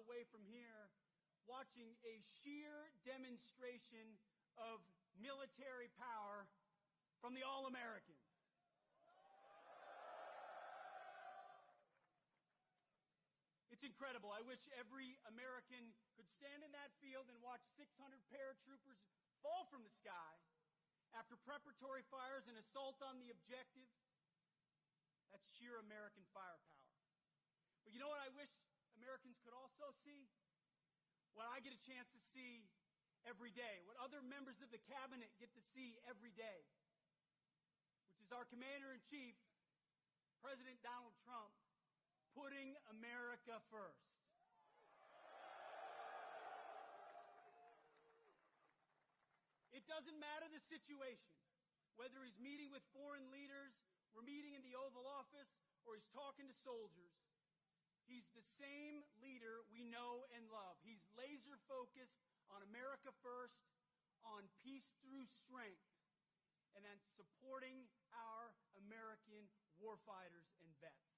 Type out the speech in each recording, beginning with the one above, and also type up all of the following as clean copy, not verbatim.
away from here, watching a sheer demonstration of military power from the All-Americans. It's incredible. I wish every American could stand in that field and watch 600 paratroopers fall from the sky after preparatory fires and assault on the objective. That's sheer American firepower. But you know what I wish Americans could also see? What I get a chance to see every day, what other members of the cabinet get to see every day, which is our Commander-in-Chief, President Donald Trump, putting America first. It doesn't matter the situation, whether he's meeting with foreign leaders, we're meeting in the Oval Office, or he's talking to soldiers. He's the same leader we know and love. He's laser-focused on America first, on peace through strength, and on supporting our American warfighters and vets.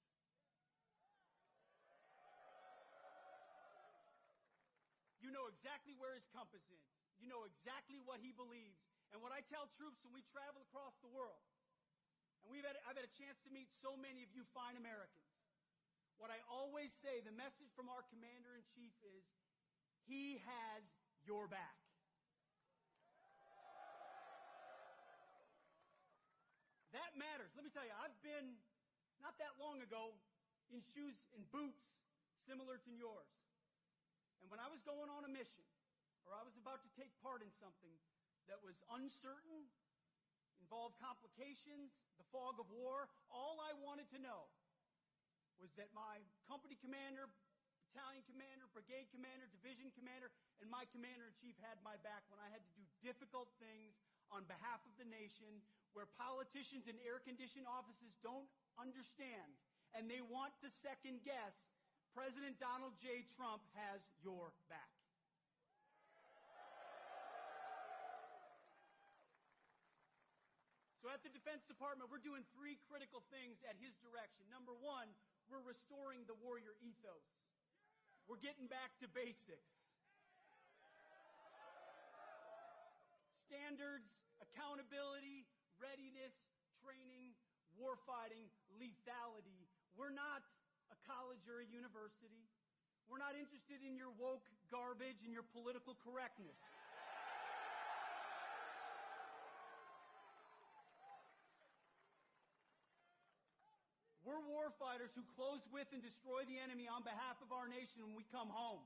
You know exactly where his compass is. You know exactly what he believes. And what I tell troops when we travel across the world, and I've had a chance to meet so many of you fine Americans, what I always say, the message from our Commander-in-Chief is, he has your back. That matters. Let me tell you, I've been, not that long ago, in shoes and boots similar to yours. And when I was going on a mission, or I was about to take part in something that was uncertain, involved complications, the fog of war, all I wanted to know was that my company commander, battalion commander, brigade commander, division commander, and my commander-in-chief had my back when I had to do difficult things on behalf of the nation where politicians in air-conditioned offices don't understand, and they want to second-guess. President Donald J. Trump has your back. So at the Defense Department, we're doing three critical things at his direction. Number one, we're restoring the warrior ethos. We're getting back to basics. Standards, accountability, readiness, training, warfighting, lethality. We're not a college or a university. We're not interested in your woke garbage and your political correctness. We're warfighters who close with and destroy the enemy on behalf of our nation when we come home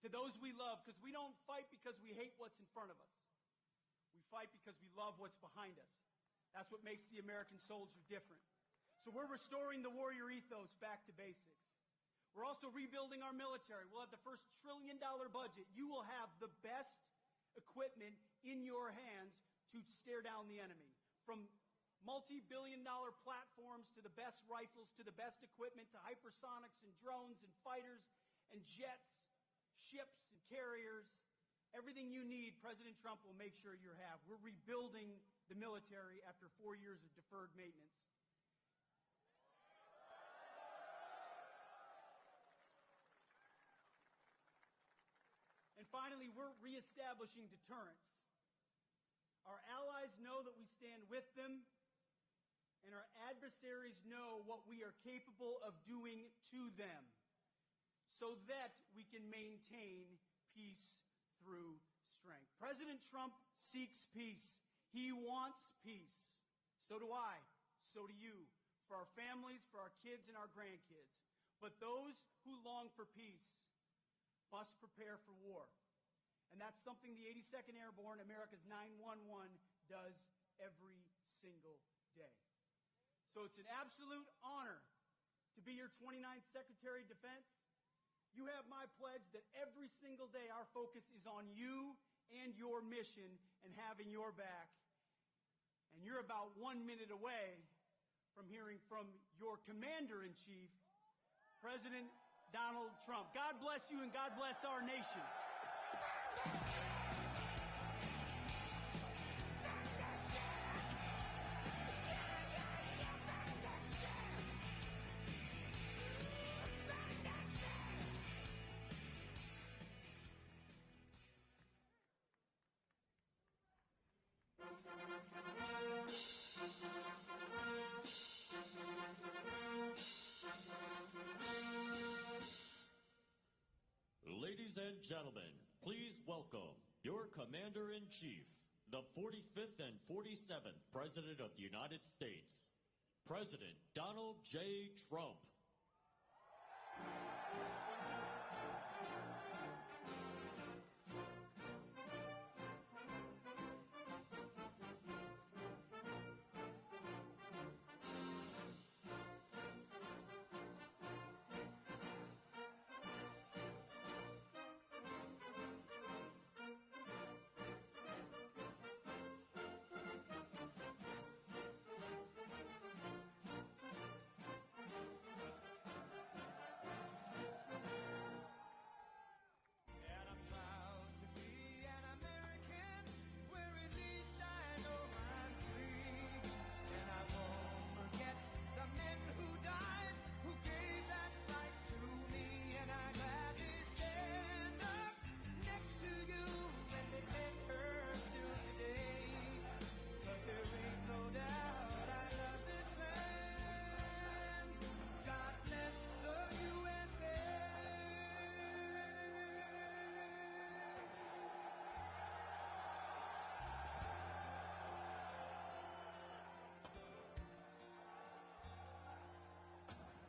to those we love, because we don't fight because we hate what's in front of us. We fight because we love what's behind us. That's what makes the American soldier different. So we're restoring the warrior ethos back to basics. We're also rebuilding our military. We'll have the first $1 trillion budget. You will have the best equipment in your hands to stare down the enemy. From multi-billion-dollar platforms to the best rifles to the best equipment to hypersonics and drones and fighters and jets, ships and carriers. Everything you need, President Trump will make sure you have. We're rebuilding the military after 4 years of deferred maintenance. And finally, we're reestablishing deterrence. Our allies know that we stand with them, and our adversaries know what we are capable of doing to them, so that we can maintain peace through strength. President Trump seeks peace. He wants peace. So do I. So do you. For our families, for our kids and our grandkids. But those who long for peace must prepare for war. And that's something the 82nd Airborne, America's 911, does every single day. So it's an absolute honor to be your 29th Secretary of Defense. You have my pledge that every single day our focus is on you and your mission and having your back. And you're about 1 minute away from hearing from your Commander-in-Chief, President Donald Trump. God bless you and God bless our nation. and gentlemen, please welcome your Commander-in-Chief, the 45th and 47th President of the United States, President Donald J. Trump.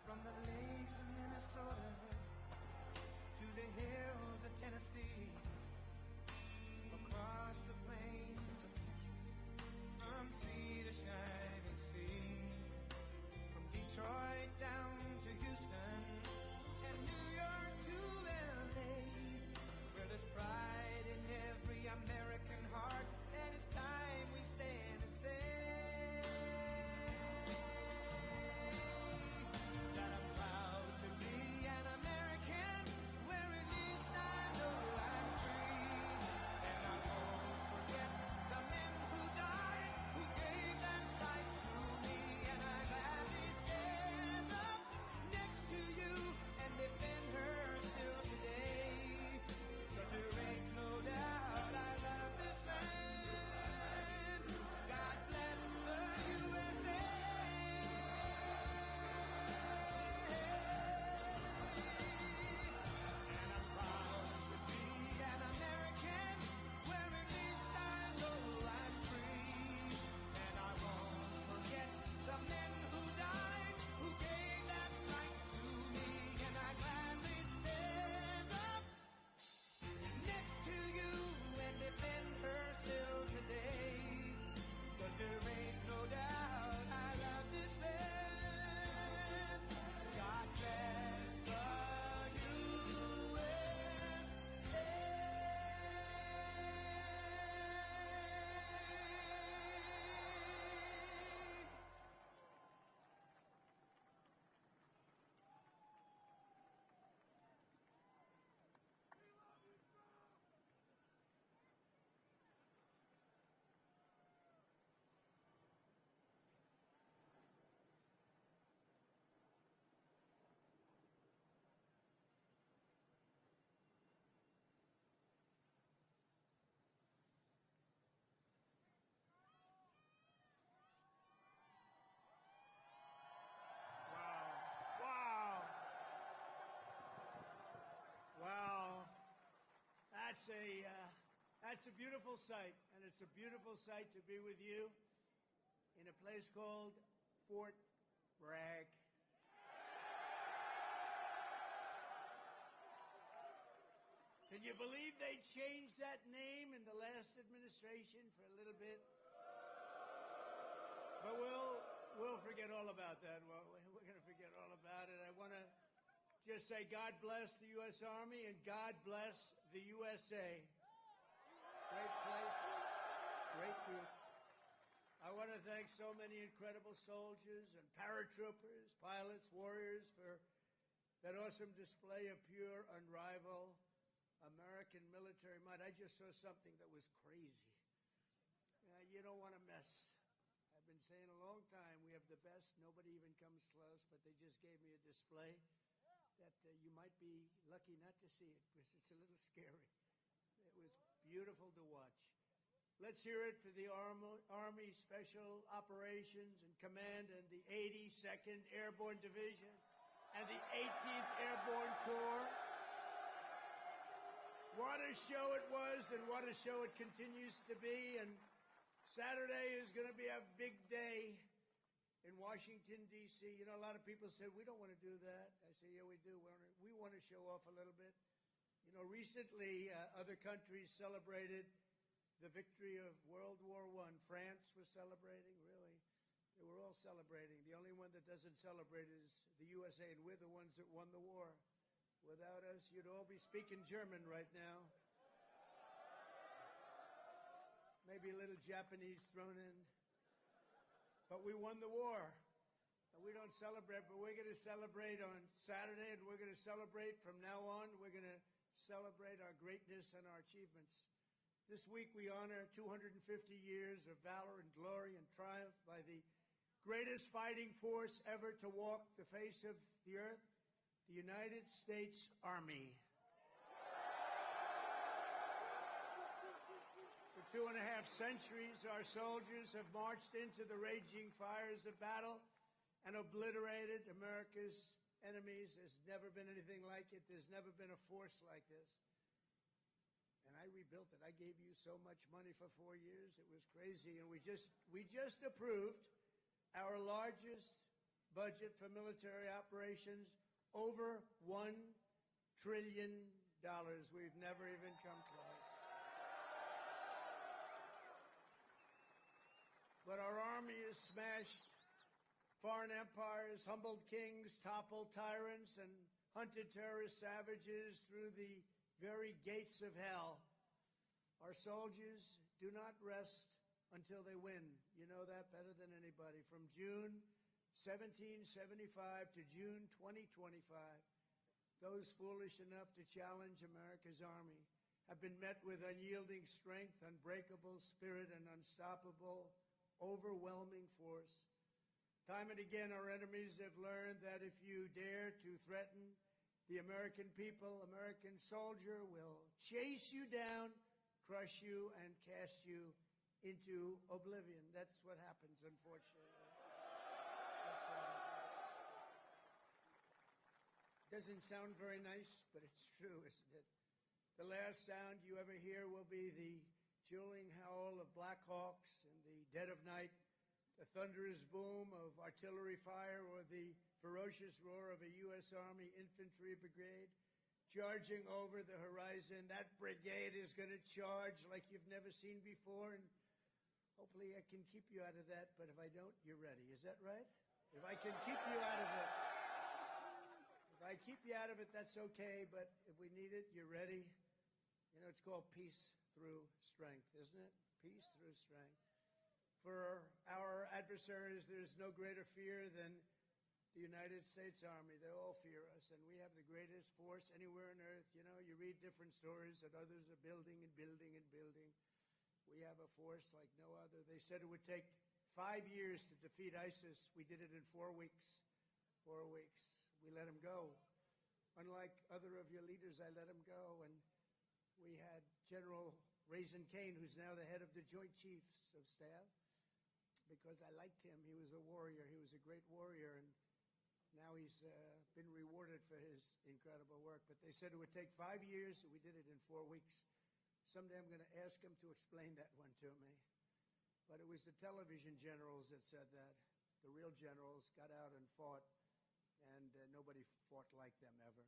From the lakes of Minnesota to the hills of Tennessee, across the plains of Texas, from sea to shining sea, from Detroit down to Houston and New York to LA, where there's pride in every American heart, and it's time we stand and say that I'm proud to be an American, where at least I know I'm free. And I won't forget the men who died, who gave that right to me. And I gladly stand up next to you and defend her still today. 'Cause there ain't no doubt I love this land. God bless the USA. And I'm proud to be an American, where at least I know I'm free. And I won't forget the men who died, who gave that right to me. And I gladly stand up next to you and defend her still today. 'Cause there ain't no doubt I love this land. God bless the USA. Wow. Wow. That's a beautiful sight, and it's a beautiful sight to be with you in a place called Fort Bragg. Can you believe they changed that name in the last administration for a little bit? But we'll forget all about that. We're going to forget all about it. I want to just say God bless the U.S. Army and God bless the USA. Great place, great group. I want to thank so many incredible soldiers and paratroopers, pilots, warriors for that awesome display of pure, unrivaled American military might. I just saw something that was crazy. You don't want to mess. I've been saying a long time, we have the best. Nobody even comes close, but they just gave me a display that you might be lucky not to see it because it's a little scary. It was beautiful to watch. Let's hear it for the Army Special Operations and Command and the 82nd Airborne Division and the 18th Airborne Corps. What a show it was and what a show it continues to be. And Saturday is going to be a big day in Washington, D.C. You know, a lot of people say, we don't want to do that. I say, yeah, we do. We want to show off a little bit. You know, recently other countries celebrated the victory of World War I. France was celebrating, really. They were all celebrating. The only one that doesn't celebrate is the USA, and we're the ones that won the war. Without us, you'd all be speaking German right now. Maybe a little Japanese thrown in. But we won the war. And we don't celebrate, but we're going to celebrate on Saturday, and we're going to celebrate from now on. We're going to celebrate our greatness and our achievements. This week we honor 250 years of valor and glory and triumph by the greatest fighting force ever to walk the face of the earth, the United States Army. For 2.5 centuries, our soldiers have marched into the raging fires of battle and obliterated America's enemies. There's never been anything like it. There's never been a force like this. And I rebuilt it. I gave you so much money for 4 years. It was crazy. And we just approved our largest budget for military operations, over $1 trillion. We've never even come close. But our army has smashed foreign empires, humbled kings, toppled tyrants, and hunted terrorist savages through the very gates of hell. Our soldiers do not rest until they win. You know that better than anybody. From June 1775 to June 2025, those foolish enough to challenge America's army have been met with unyielding strength, unbreakable spirit, and unstoppable, overwhelming force. Time and again, our enemies have learned that if you dare to threaten the American people, American soldier will chase you down, crush you, and cast you into oblivion. That's what happens, unfortunately. Doesn't sound very nice, but it's true, isn't it? The last sound you ever hear will be the dueling howl of Black Hawks in the dead of night, the thunderous boom of artillery fire, or the ferocious roar of a U.S. Army infantry brigade charging over the horizon. That brigade is going to charge like you've never seen before, and hopefully I can keep you out of that, but if I don't, you're ready. Is that right? If I can keep you out of it. If I keep you out of it, that's okay, but if we need it, you're ready. You know, it's called peace through strength, isn't it? Peace through strength. For our adversaries, there's no greater fear than the United States Army. They all fear us, and we have the greatest force anywhere on earth. You know, you read different stories that others are building and building and building. We have a force like no other. They said it would take 5 years to defeat ISIS. We did it in 4 weeks. 4 weeks. We let him go. Unlike other of your leaders, I let him go. And we had General Raisin Kane, who's now the head of the Joint Chiefs of Staff, because I liked him. He was a warrior. He was a great warrior. And now he's been rewarded for his incredible work. But they said it would take 5 years, and we did it in 4 weeks. Someday I'm going to ask him to explain that one to me. But it was the television generals that said that. The real generals got out and fought, and nobody fought like them ever.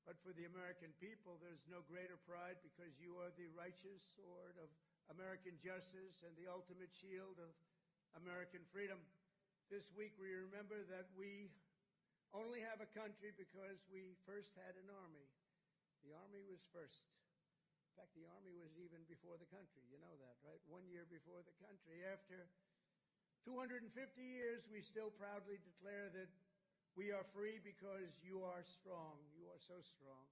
But for the American people, there's no greater pride, because you are the righteous sword of American justice and the ultimate shield of American freedom. This week we remember that we only have a country because we first had an army. The army was first. In fact, the army was even before the country. You know that, right? 1 year before the country. After 250 years, we still proudly declare that we are free because you are strong. You are so strong.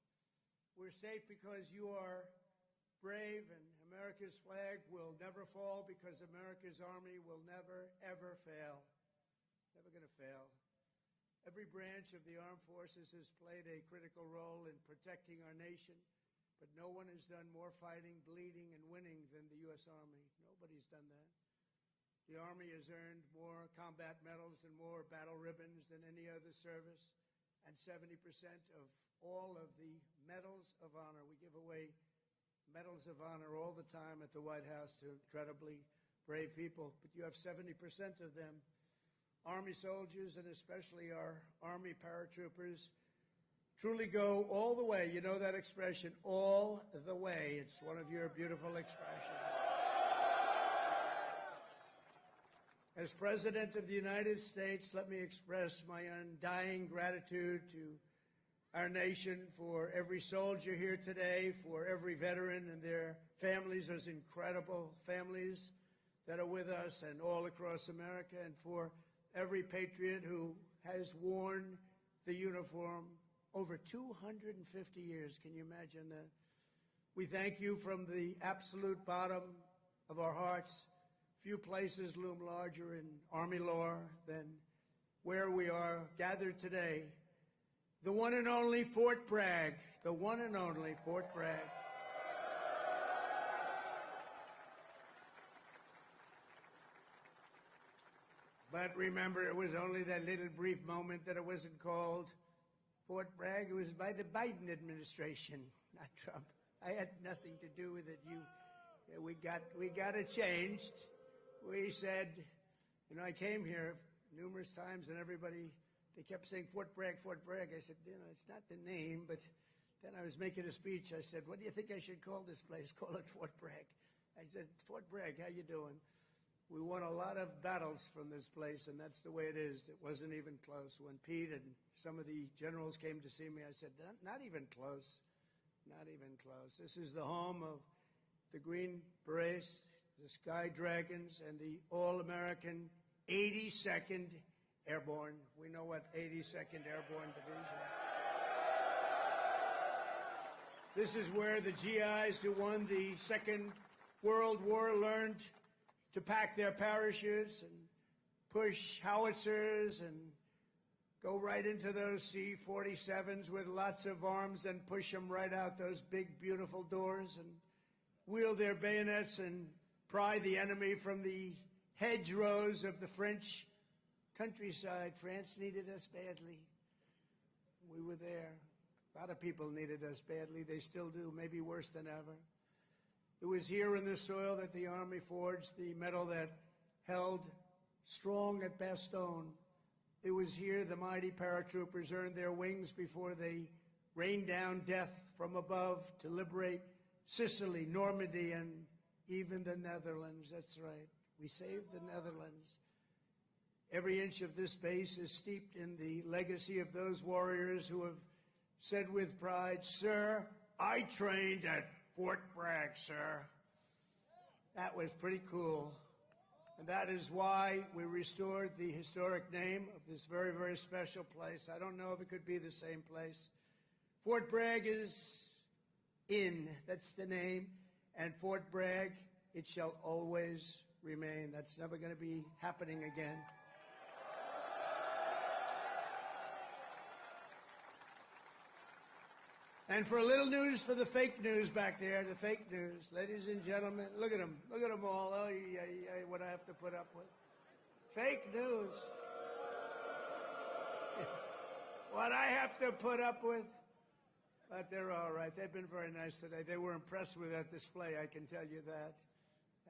We're safe because you are brave, and America's flag will never fall because America's army will never, ever fail. Never going to fail. Every branch of the armed forces has played a critical role in protecting our nation, but no one has done more fighting, bleeding, and winning than the U.S. Army. Nobody's done that. The Army has earned more combat medals and more battle ribbons than any other service, and 70% of all of the medals of honor. We give away medals of honor all the time at the White House to incredibly brave people, but you have 70% of them, Army soldiers, and especially our Army paratroopers, truly go all the way. You know that expression, all the way. It's one of your beautiful expressions. As President of the United States, let me express my undying gratitude to our nation for every soldier here today, for every veteran and their families, those incredible families that are with us and all across America, and for every patriot who has worn the uniform over 250 years. Can you imagine that? We thank you from the absolute bottom of our hearts. Few places loom larger in Army lore than where we are gathered today. The one and only Fort Bragg. The one and only Fort Bragg. But remember, it was only that little brief moment that it wasn't called Fort Bragg. It was by the Biden administration, not Trump. I had nothing to do with it. We got it changed. We said, you know, I came here numerous times and everybody, they kept saying Fort Bragg, Fort Bragg. I said, you know, it's not the name, but then I was making a speech. I said, what do you think I should call this place? Call it Fort Bragg. I said, Fort Bragg, how you doing? We won a lot of battles from this place, and that's the way it is. It wasn't even close. When Pete and some of the generals came to see me, I said, not even close. Not even close. This is the home of the Green Berets, the Sky Dragons, and the All-American 82nd Airborne. We know what 82nd Airborne Division. This is where the GIs who won the Second World War learned to pack their parachutes and push howitzers and go right into those C-47s with lots of arms and push them right out those big, beautiful doors and wield their bayonets and pry the enemy from the hedgerows of the French countryside. France needed us badly. We were there. A lot of people needed us badly. They still do, maybe worse than ever. It was here in the soil that the Army forged the medal that held strong at Bastogne. It was here the mighty paratroopers earned their wings before they rained down death from above to liberate Sicily, Normandy, and even the Netherlands. That's right. We saved the Netherlands. Every inch of this base is steeped in the legacy of those warriors who have said with pride, "Sir, I trained at Fort Bragg, sir." That was pretty cool. And that is why we restored the historic name of this very, very special place. I don't know if it could be the same place. Fort Bragg is in. That's the name. And Fort Bragg, it shall always remain. That's never going to be happening again. And for a little news for the fake news back there, the fake news. Ladies and gentlemen, look at them. Look at them all. Oh, what I have to put up with. Fake news. What I have to put up with. But they're all right. They've been very nice today. They were impressed with that display, I can tell you that.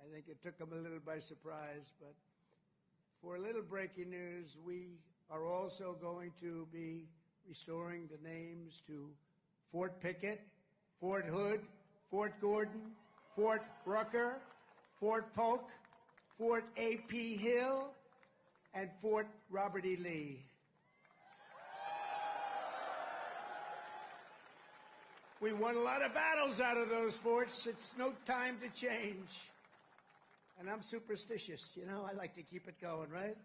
I think it took them a little by surprise. But for a little breaking news, we are also going to be restoring the names to Fort Pickett, Fort Hood, Fort Gordon, Fort Rucker, Fort Polk, Fort A.P. Hill, and Fort Robert E. Lee. We won a lot of battles out of those forts. It's no time to change. And I'm superstitious. You know, I like to keep it going, right?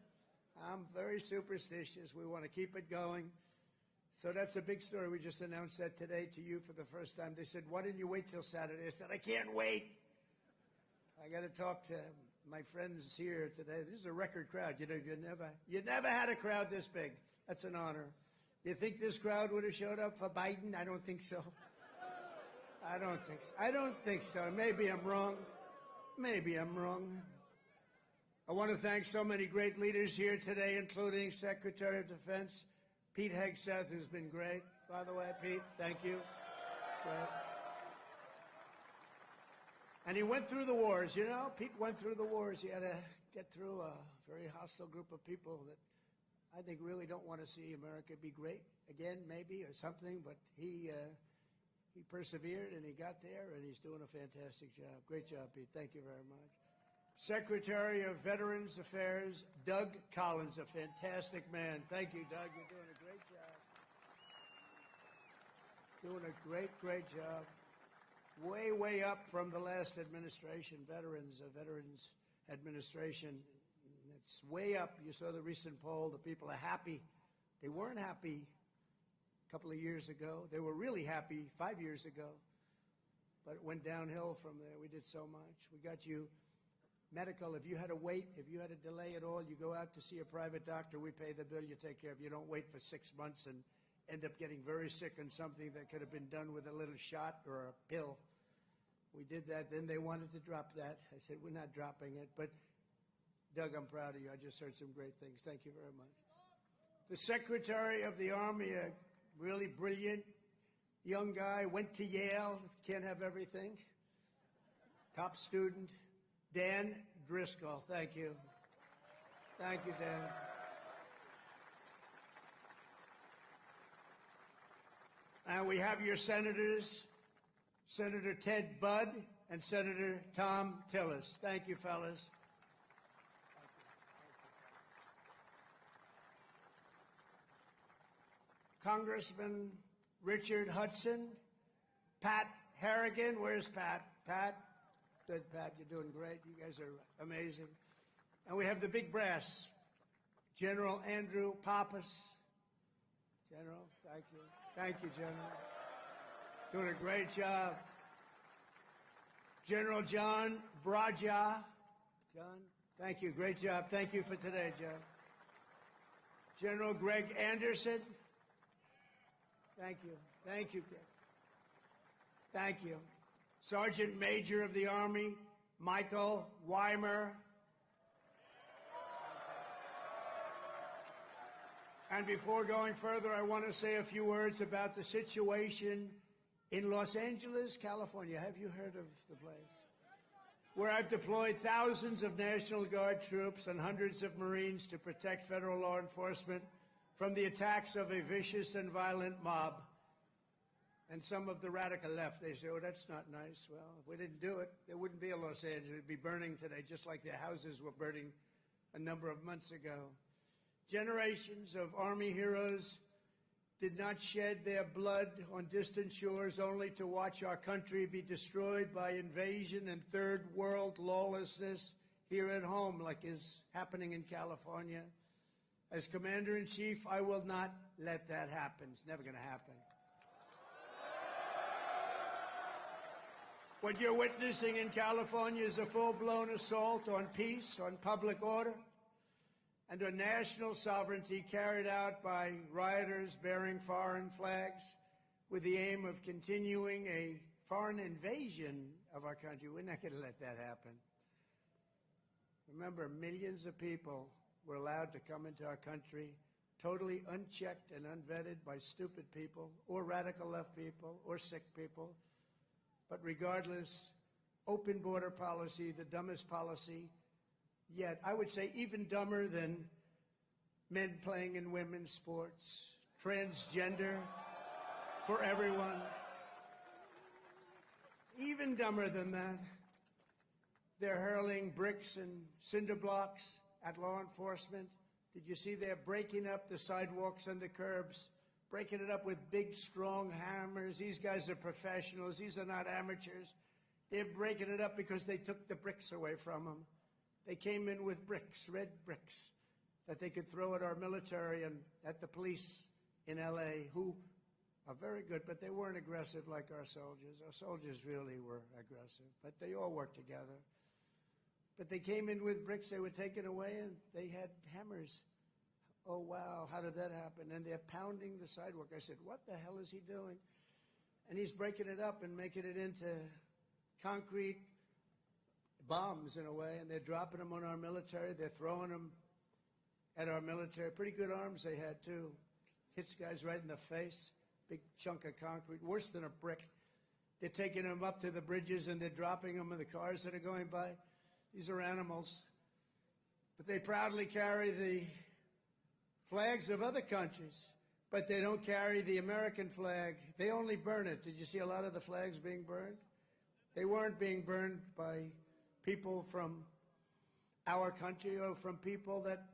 I'm very superstitious. We want to keep it going. So that's a big story. We just announced that today to you for the first time. They said, why didn't you wait till Saturday? I said, I can't wait. I got to talk to my friends here today. This is a record crowd. You know, you never had a crowd this big. That's an honor. You think this crowd would have showed up for Biden? I don't think so. I don't think so. I don't think so. Maybe I'm wrong. Maybe I'm wrong. I want to thank so many great leaders here today, including Secretary of Defense Pete Hegseth, who's been great. By the way, Pete, thank you. Great. And he went through the wars, you know. Pete went through the wars. He had to get through a very hostile group of people that I think really don't want to see America be great again, maybe, or something. But he persevered, and he got there, and he's doing a fantastic job. Great job, Pete. Thank you very much. Secretary of Veterans Affairs, Doug Collins, a fantastic man. Thank you, Doug. You're doing a great job. Doing a great, great job. Way, way up from the last administration, Veterans Administration. It's way up. You saw the recent poll. The people are happy. They weren't happy a couple of years ago. They were really happy 5 years ago. But it went downhill from there. We did so much. We got you medical. If you had to wait, if you had to delay at all, you go out to see a private doctor. We pay the bill. You take care of it. You don't wait for 6 months and end up getting very sick on something that could have been done with a little shot or a pill. We did that. Then they wanted to drop that. I said, we're not dropping it. But, Doug, I'm proud of you. I just heard some great things. Thank you very much. The Secretary of the Army, a really brilliant young guy, went to Yale. Can't have everything. Top student, Dan Driscoll. Thank you. Thank you, Dan. And we have your senators, Senator Ted Budd and Senator Tom Tillis. Thank you, fellas. Congressman Richard Hudson, Pat Harrigan. Where's Pat? Pat? Good, Pat. You're doing great. You guys are amazing. And we have the big brass, General Andrew Pappas. General, thank you. Thank you, General. Doing a great job. General John Braja. John, thank you. Great job. Thank you for today, John. General Greg Anderson. Thank you. Thank you, Greg. Thank you. Sergeant Major of the Army, Michael Weimer. And before going further, I want to say a few words about the situation in Los Angeles, California. Have you heard of the place? Where I've deployed thousands of National Guard troops and hundreds of Marines to protect federal law enforcement from the attacks of a vicious and violent mob. And some of the radical left, they say, oh, that's not nice. Well, if we didn't do it, there wouldn't be a Los Angeles. It would be burning today, just like their houses were burning a number of months ago. Generations of Army heroes did not shed their blood on distant shores only to watch our country be destroyed by invasion and third world lawlessness here at home, like is happening in California. As Commander-in-Chief, I will not let that happen. It's never going to happen. What you're witnessing in California is a full-blown assault on peace, on public order, and on national sovereignty carried out by rioters bearing foreign flags with the aim of continuing a foreign invasion of our country. We're not going to let that happen. Remember, millions of people were allowed to come into our country totally unchecked and unvetted by stupid people or radical left people or sick people. But regardless, open border policy, the dumbest policy yet. I would say even dumber than men playing in women's sports, transgender for everyone. Even dumber than that. They're hurling bricks and cinder blocks at law enforcement. Did you see they're breaking up the sidewalks and the curbs, breaking it up with big, strong hammers? These guys are professionals. These are not amateurs. They're breaking it up because they took the bricks away from them. They came in with bricks, red bricks, that they could throw at our military and at the police in L.A., who are very good, but they weren't aggressive like our soldiers. Our soldiers really were aggressive, but they all worked together. But they came in with bricks, they were taken away, and they had hammers. Oh, wow, how did that happen? And they're pounding the sidewalk. I said, what the hell is he doing? And he's breaking it up and making it into concrete bombs in a way, and they're dropping them on our military. They're throwing them at our military. Pretty good arms they had, too. Hits guys right in the face, big chunk of concrete, worse than a brick. They're taking them up to the bridges and they're dropping them in the cars that are going by. These are animals. But they proudly carry the flags of other countries, but they don't carry the American flag. They only burn it. Did you see a lot of the flags being burned? They weren't being burned by people from our country or from people that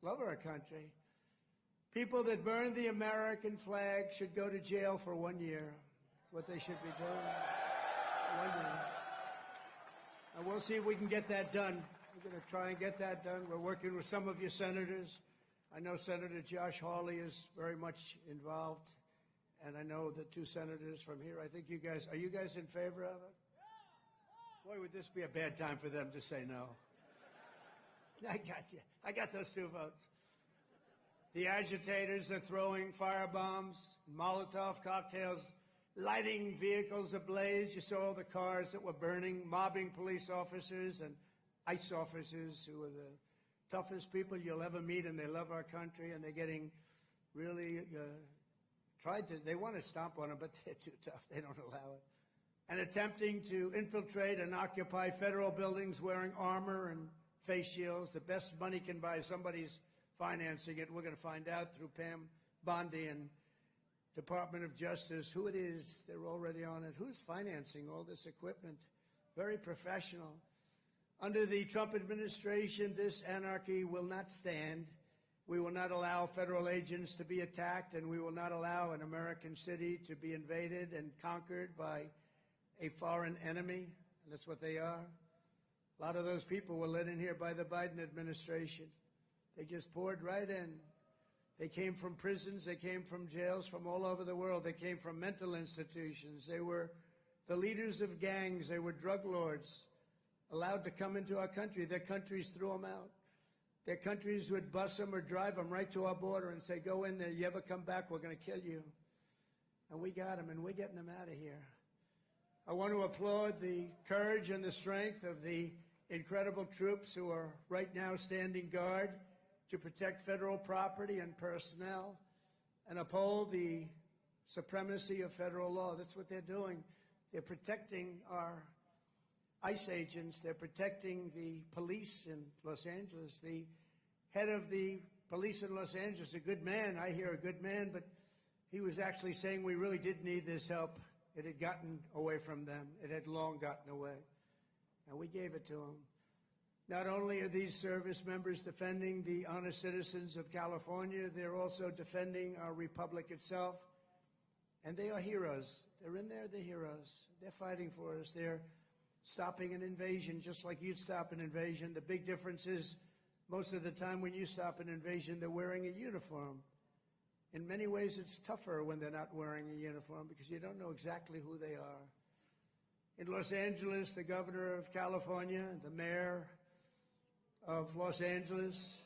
love our country. People that burn the American flag should go to jail for 1 year. That's what they should be doing. 1 year. And we'll see if we can get that done. We're going to try and get that done. We're working with some of your senators. I know Senator Josh Hawley is very much involved. And I know the two senators from here. I think you guys, are you guys in favor of it? Boy, would this be a bad time for them to say no. I got you. I got those 2 votes. The agitators are throwing firebombs, Molotov cocktails, lighting vehicles ablaze. You saw the cars that were burning, mobbing police officers and ICE officers who are the toughest people you'll ever meet, and they love our country, and they're getting really they want to stomp on them, but they're too tough. They don't allow it. And attempting to infiltrate and occupy federal buildings wearing armor and face shields. The best money can buy, somebody's financing it. We're going to find out through Pam Bondi and Department of Justice who it is. They're already on it. Who's financing all this equipment? Very professional. Under the Trump administration, this anarchy will not stand. We will not allow federal agents to be attacked, and we will not allow an American city to be invaded and conquered by a foreign enemy. And that's what they are. A lot of those people were let in here by the Biden administration. They just poured right in. They came from prisons. They came from jails from all over the world. They came from mental institutions. They were the leaders of gangs. They were drug lords allowed to come into our country. Their countries threw them out. Their countries would bus them or drive them right to our border and say, go in there. You ever come back, we're going to kill you. And we got them, and we're getting them out of here. I want to applaud the courage and the strength of the incredible troops who are right now standing guard to protect federal property and personnel and uphold the supremacy of federal law. That's what they're doing. They're protecting our ICE agents. They're protecting the police in Los Angeles. The head of the police in Los Angeles, a good man. I hear a good man, but he was actually saying we really did need this help. It had gotten away from them. It had long gotten away. And we gave it to them. Not only are these service members defending the honest citizens of California, they're also defending our republic itself. And they are heroes. They're in there, they're heroes. They're fighting for us. They're stopping an invasion just like you'd stop an invasion. The big difference is most of the time when you stop an invasion, they're wearing a uniform. In many ways, it's tougher when they're not wearing a uniform because you don't know exactly who they are. In Los Angeles, the governor of California, the mayor of Los Angeles,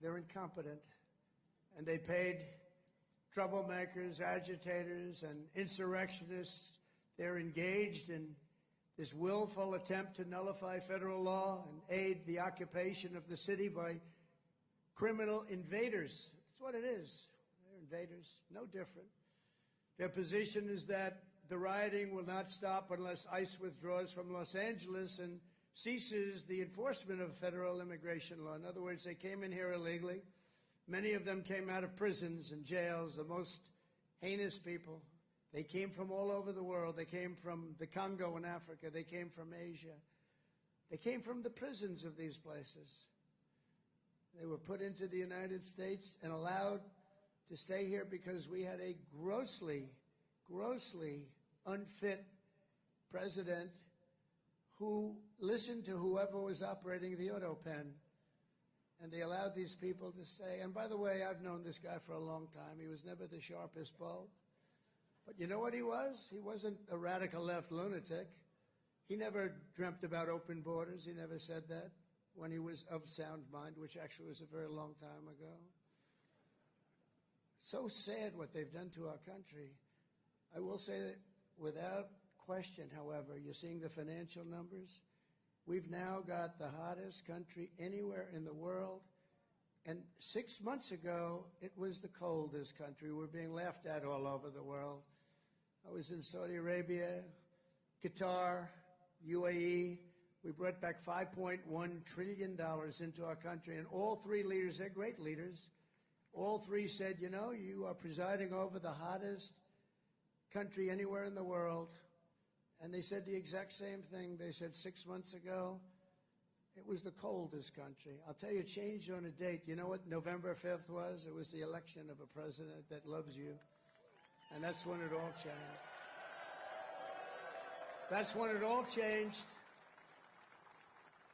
they're incompetent. And they paid troublemakers, agitators, and insurrectionists. They're engaged in this willful attempt to nullify federal law and aid the occupation of the city by criminal invaders. That's what it is. They're invaders, no different. Their position is that the rioting will not stop unless ICE withdraws from Los Angeles and ceases the enforcement of federal immigration law. In other words, they came in here illegally. Many of them came out of prisons and jails, the most heinous people. They came from all over the world. They came from the Congo in Africa. They came from Asia. They came from the prisons of these places. They were put into the United States and allowed to stay here because we had a grossly unfit president who listened to whoever was operating the auto pen. And they allowed these people to stay. And by the way, I've known this guy for a long time. He was never the sharpest bulb. But you know what he was? He wasn't a radical left lunatic. He never dreamt about open borders. He never said that when he was of sound mind, which actually was a very long time ago. So sad what they've done to our country. I will say that without question, however, you're seeing the financial numbers. We've now got the hottest country anywhere in the world. And 6 months ago, it was the coldest country. We're being laughed at all over the world. I was in Saudi Arabia, Qatar, UAE. We brought back $5.1 trillion into our country. And all three leaders, they're great leaders, all three said, you know, you are presiding over the hottest country anywhere in the world. And they said the exact same thing. They said 6 months ago, it was the coldest country. I'll tell you, it changed on a date. You know what November 5th was? It was the election of a president that loves you. And that's when it all changed. That's when it all changed.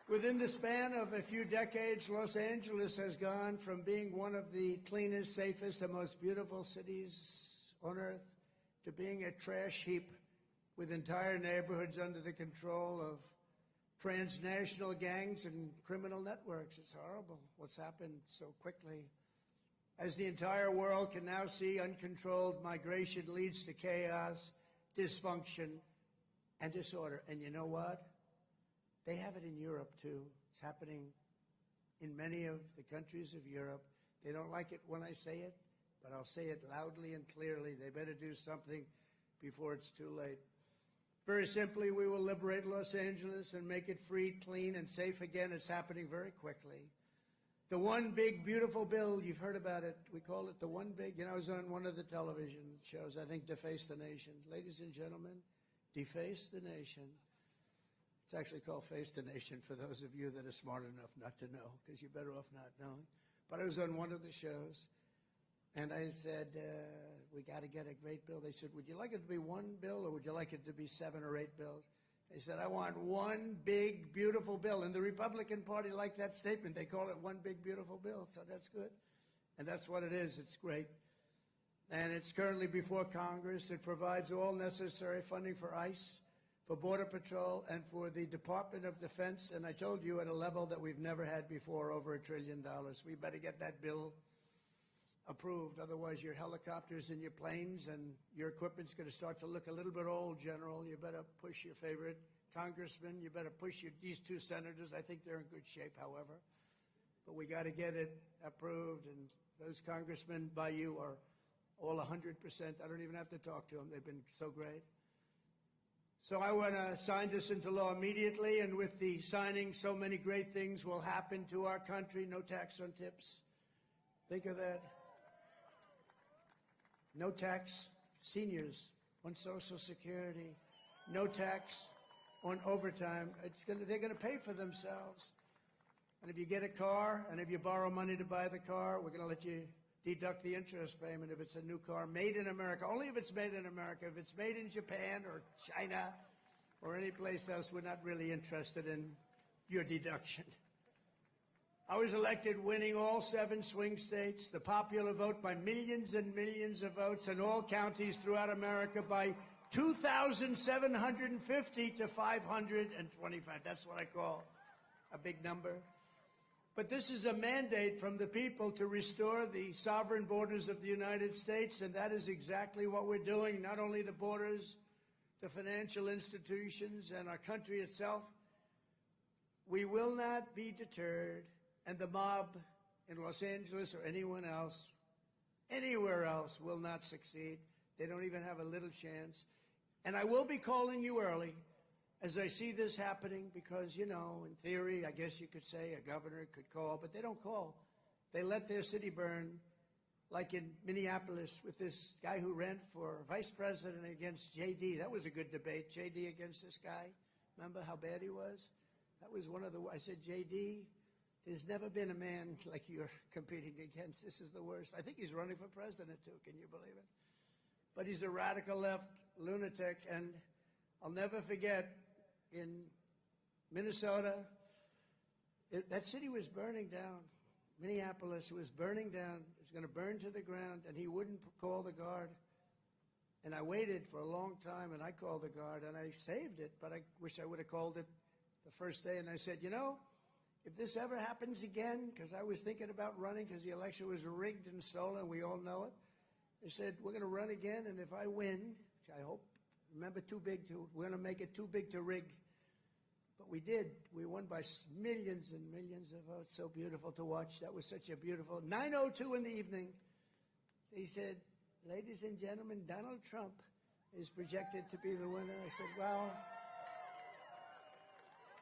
Within the span of a few decades, Los Angeles has gone from being one of the cleanest, safest, and most beautiful cities on earth to being a trash heap with entire neighborhoods under the control of transnational gangs and criminal networks. It's horrible what's happened so quickly. As the entire world can now see, uncontrolled migration leads to chaos, dysfunction, and disorder. And you know what? They have it in Europe, too. It's happening in many of the countries of Europe. They don't like it when I say it, but I'll say it loudly and clearly. They better do something before it's too late. Very simply, we will liberate Los Angeles and make it free, clean, and safe again. It's happening very quickly. The one big, beautiful bill, you've heard about it. We call it the one big, I was on one of the television shows, I think, Deface the Nation. Ladies and gentlemen, Deface the Nation. It's actually called Face the Nation for those of you that are smart enough not to know, because you're better off not knowing. But I was on one of the shows, and I said, we got to get a great bill. They said, would you like it to be one bill, or would you like it to be 7 or 8 bills? They said, I want one big, beautiful bill. And the Republican Party liked that statement. They call it one big, beautiful bill. So that's good. And that's what it is. It's great. And it's currently before Congress. It provides all necessary funding for ICE, for Border Patrol, and for the Department of Defense. And I told you at a level that we've never had before, over $1 trillion. We better get that bill approved. Otherwise, your helicopters and your planes and your equipment's going to start to look a little bit old, General. You better push your favorite congressman. You better push these 2 senators. I think they're in good shape, however. But we got to get it approved. And those congressmen by you are all 100%. I don't even have to talk to them. They've been so great. So I want to sign this into law immediately. And with the signing, so many great things will happen to our country. No tax on tips. Think of that. No tax, seniors on Social Security. No tax on overtime. They're going to pay for themselves. And if you get a car, and if you borrow money to buy the car, we're going to let you deduct the interest payment if it's a new car made in America. Only if it's made in America. If it's made in Japan or China or any place else, we're not really interested in your deduction. I was elected winning all 7 swing states, the popular vote by millions and millions of votes, in all counties throughout America by 2,750 to 525. That's what I call a big number. But this is a mandate from the people to restore the sovereign borders of the United States, and that is exactly what we're doing. Not only the borders, the financial institutions, and our country itself. We will not be deterred. And the mob in Los Angeles or anyone else, anywhere else, will not succeed. They don't even have a little chance. And I will be calling you early as I see this happening because, in theory, I guess you could say a governor could call, but they don't call. They let their city burn, like in Minneapolis with this guy who ran for vice president against J.D. That was a good debate, J.D. against this guy. Remember how bad he was? That was I said, J.D., there's never been a man like you're competing against. This is the worst. I think he's running for president, too. Can you believe it? But he's a radical left lunatic. And I'll never forget, in Minnesota, that city was burning down. Minneapolis was burning down. It was going to burn to the ground, and he wouldn't call the guard. And I waited for a long time, and I called the guard, and I saved it. But I wish I would have called it the first day. And I said, if this ever happens again, because I was thinking about running because the election was rigged and stolen, we all know it. They said, we're going to run again, and if I win, which I hope, remember, we're going to make it too big to rig. But we did. We won by millions and millions of votes. So beautiful to watch. That was such a beautiful 9:02 in the evening. He said, "Ladies and gentlemen, Donald Trump is projected to be the winner." I said, "Well,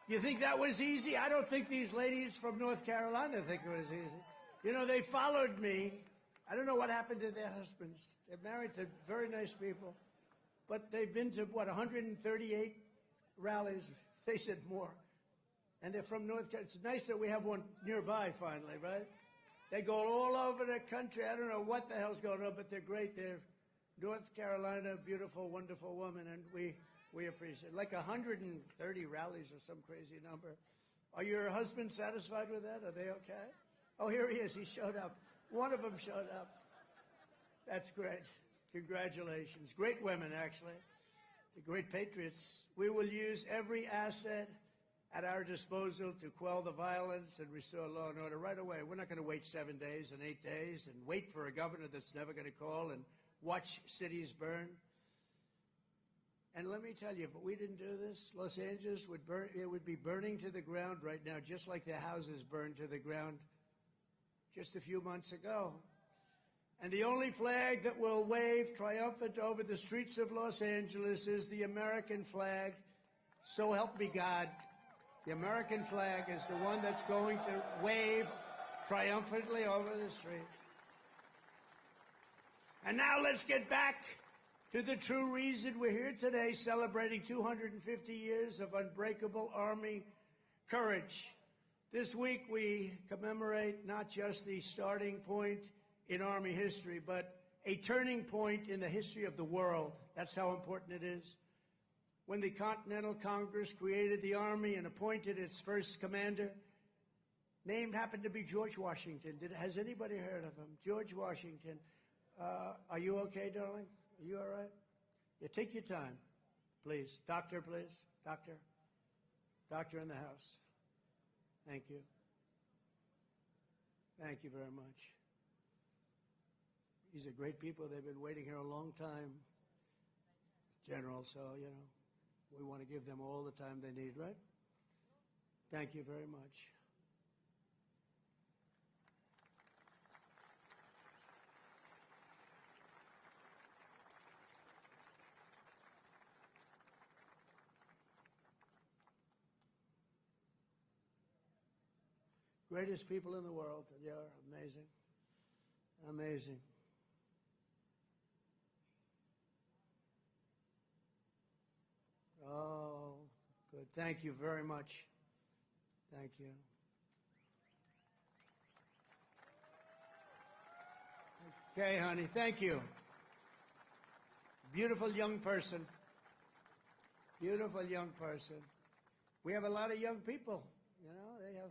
you think that was easy? I don't think these ladies from North Carolina think it was easy. You know, they followed me. I don't know what happened to their husbands. They're married to very nice people. But they've been to, 138 rallies? They said more. And they're from North Carolina. It's nice that we have one nearby finally, right? They go all over the country. I don't know what the hell's going on, but they're great. They're North Carolina, beautiful, wonderful woman, and we appreciate it. Like 130 rallies or some crazy number. Are your husbands satisfied with that? Are they okay? Oh, here he is. He showed up. One of them showed up. That's great. Congratulations. Great women, actually. The great patriots. We will use every asset at our disposal to quell the violence and restore law and order right away. We're not going to wait 7 days and 8 days and wait for a governor that's never going to call and watch cities burn. And let me tell you, if we didn't do this, Los Angeles would burn. It would be burning to the ground right now, just like the houses burned to the ground just a few months ago. And the only flag that will wave triumphant over the streets of Los Angeles is the American flag. So help me God. The American flag is the one that's going to wave triumphantly over the streets. And now let's get back to the true reason we're here today, celebrating 250 years of unbreakable Army courage. This week we commemorate not just the starting point in Army history, but a turning point in the history of the world. That's how important it is. When the Continental Congress created the Army and appointed its first commander, named happened to be George Washington. Has anybody heard of him? George Washington. Are you okay, darling? Are you all right? Yeah, take your time, please. Doctor, please. Doctor. Doctor in the house. Thank you. Thank you very much. These are great people. They've been waiting here a long time, General, so, you know, we want to give them all the time they need, right? Thank you very much. Greatest people in the world. They are amazing. Amazing. Oh, good. Thank you very much. Thank you. Okay, honey. Thank you. Beautiful young person. Beautiful young person. We have a lot of young people. You know, they have.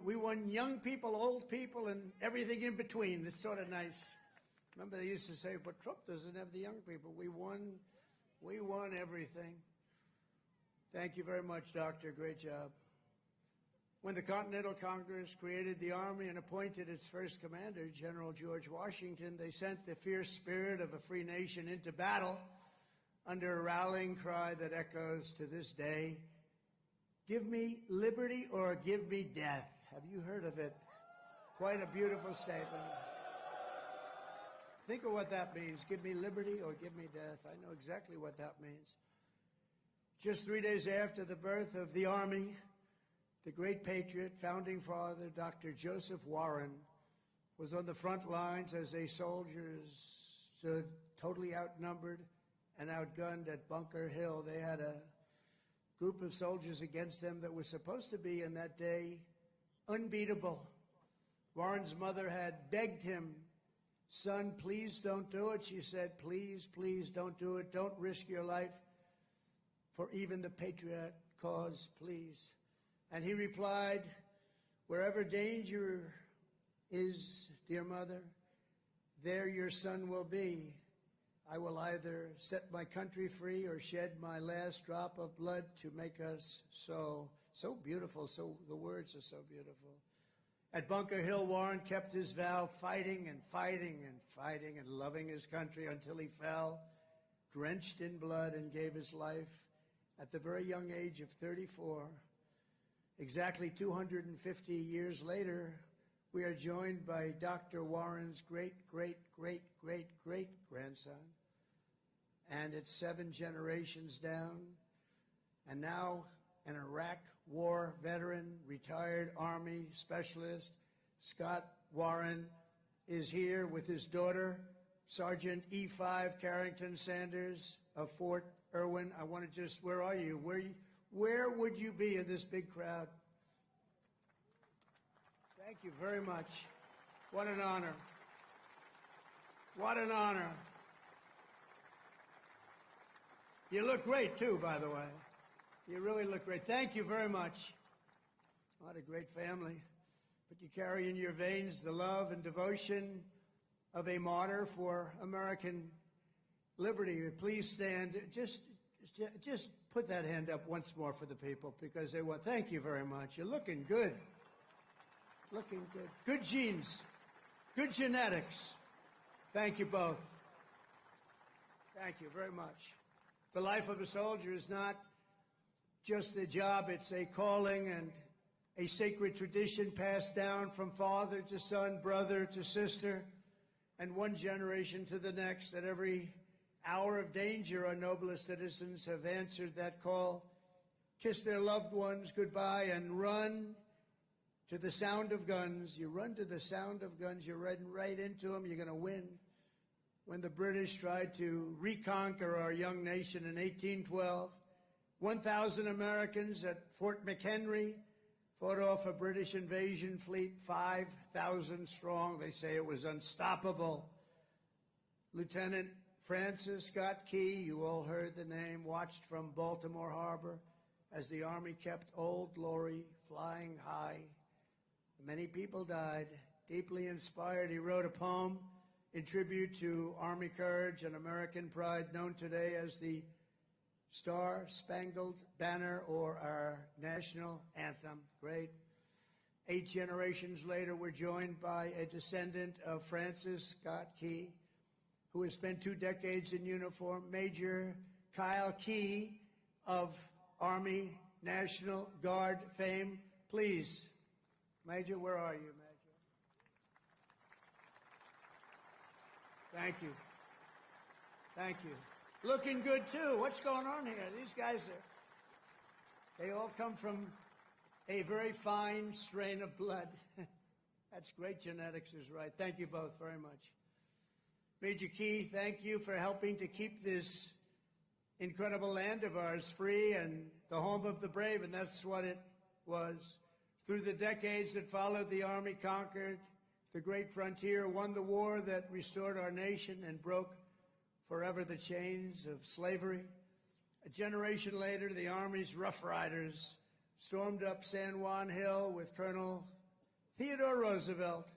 We won young people, old people, and everything in between. It's sort of nice. Remember they used to say, but Trump doesn't have the young people. We won everything. Thank you very much, Doctor. Great job. When the Continental Congress created the Army and appointed its first commander, General George Washington, they sent the fierce spirit of a free nation into battle under a rallying cry that echoes to this day. Give me liberty or give me death. Have you heard of it? Quite a beautiful statement. Think of what that means. Give me liberty or give me death. I know exactly what that means. Just 3 days after the birth of the Army, the great patriot, founding father, Dr. Joseph Warren, was on the front lines as a soldiers stood totally outnumbered and outgunned at Bunker Hill. They had a group of soldiers against them that was supposed to be, in that day, unbeatable. Warren's mother had begged him, son, please don't do it. She said, please, please don't do it. Don't risk your life for even the patriot cause, please. And he replied, wherever danger is, dear mother, there your son will be. I will either set my country free or shed my last drop of blood to make us so. So beautiful. So the words are so beautiful. At Bunker Hill, Warren kept his vow, fighting and fighting and fighting and loving his country until he fell, drenched in blood, and gave his life at the very young age of 34. Exactly 250 years later, we are joined by Dr. Warren's great-great-great-great-great-grandson, and it's 7 generations down, and now an Iraq war veteran, retired Army specialist, Scott Warren, is here with his daughter, Sergeant E5 Carrington Sanders of Fort Irwin. I want to just, where are you? Where would you be in this big crowd? Thank you very much. What an honor. What an honor. You look great, too, by the way. You really look great. Thank you very much. What a great family. But you carry in your veins the love and devotion of a martyr for American liberty. Please stand. Just put that hand up once more for the people, because they want. Thank you very much. You're looking good. Looking good. Good genes. Good genetics. Thank you both. Thank you very much. The life of a soldier is not just a job. It's a calling and a sacred tradition passed down from father to son, brother to sister, and one generation to the next. At every hour of danger, our noblest citizens have answered that call, kissed their loved ones goodbye, and run to the sound of guns. You run to the sound of guns. You're riding right into them. You're going to win. When the British tried to reconquer our young nation in 1812, 1,000 Americans at Fort McHenry fought off a British invasion fleet, 5,000 strong. They say it was unstoppable. Lieutenant Francis Scott Key, you all heard the name, watched from Baltimore Harbor as the Army kept Old Glory flying high. Many people died. Deeply inspired, he wrote a poem in tribute to Army courage and American pride, known today as the Star-Spangled Banner, or our national anthem. Great. 8 generations later, we're joined by a descendant of Francis Scott Key, who has spent 2 decades in uniform, Major Kyle Key of Army National Guard fame. Please, Major, where are you, Major? Thank you. Thank you. Looking good, too. What's going on here? These guys they all come from a very fine strain of blood. That's great genetics is right. Thank you both very much. Major Key, thank you for helping to keep this incredible land of ours free and the home of the brave, and that's what it was. Through the decades that followed, the Army conquered the great frontier, won the war that restored our nation and broke forever the chains of slavery. A generation later, the Army's Rough Riders stormed up San Juan Hill with Colonel Theodore Roosevelt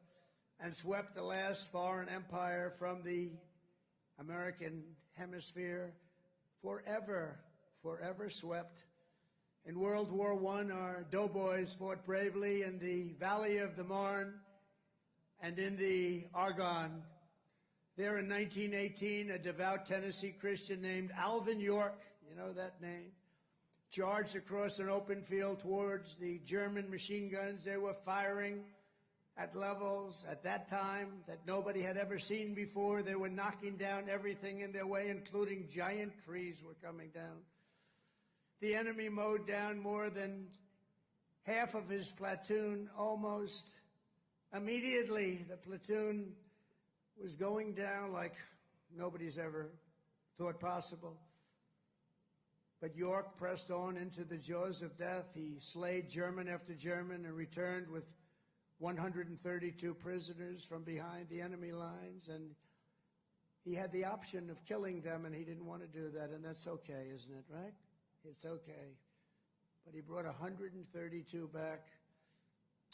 and swept the last foreign empire from the American hemisphere, forever swept. In World War I, our doughboys fought bravely in the Valley of the Marne and in the Argonne. There in 1918, a devout Tennessee Christian named Alvin York, you know that name, charged across an open field towards the German machine guns. They were firing at levels at that time that nobody had ever seen before. They were knocking down everything in their way, including giant trees were coming down. The enemy mowed down more than half of his platoon almost immediately. The platoon was going down like nobody's ever thought possible. But York pressed on into the jaws of death. He slayed German after German and returned with 132 prisoners from behind the enemy lines. And he had the option of killing them, and he didn't want to do that. And that's okay, isn't it, right? It's okay. But he brought 132 back.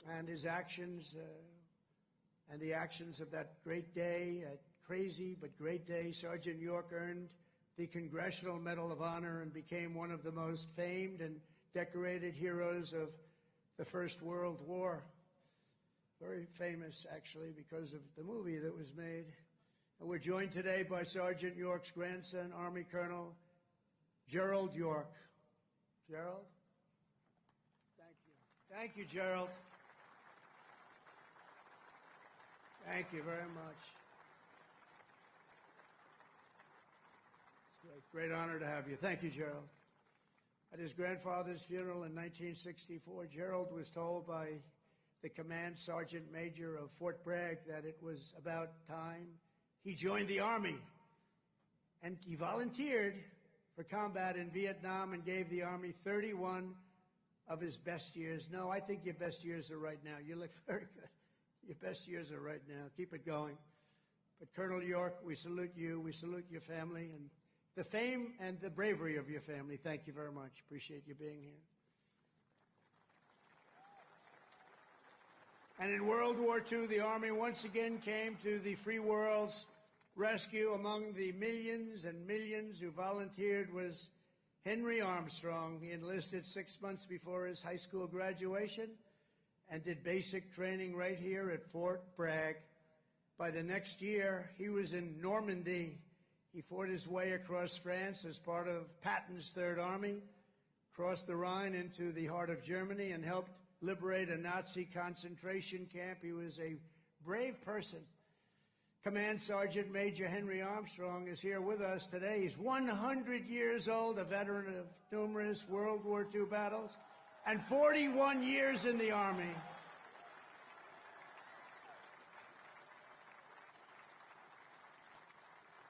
And his actions and the actions of that great day, a crazy but great day, Sergeant York earned the Congressional Medal of Honor and became one of the most famed and decorated heroes of the First World War. Very famous, actually, because of the movie that was made. And we're joined today by Sergeant York's grandson, Army Colonel Gerald York. Gerald? Thank you. Thank you, Gerald. Thank you very much. It's a great honor to have you. Thank you, Gerald. At his grandfather's funeral in 1964, Gerald was told by the command sergeant major of Fort Bragg that it was about time he joined the Army. And he volunteered for combat in Vietnam and gave the Army 31 of his best years. No, I think your best years are right now. You look very good. Your best years are right now. Keep it going. But Colonel York, we salute you. We salute your family and the fame and the bravery of your family. Thank you very much. Appreciate you being here. And in World War II, the Army once again came to the free world's rescue. Among the millions and millions who volunteered was Henry Armstrong. He enlisted 6 months before his high school graduation and did basic training right here at Fort Bragg. By the next year, he was in Normandy. He fought his way across France as part of Patton's Third Army, crossed the Rhine into the heart of Germany, and helped liberate a Nazi concentration camp. He was a brave person. Command Sergeant Major Henry Armstrong is here with us today. He's 100 years old, a veteran of numerous World War II battles, and 41 years in the Army.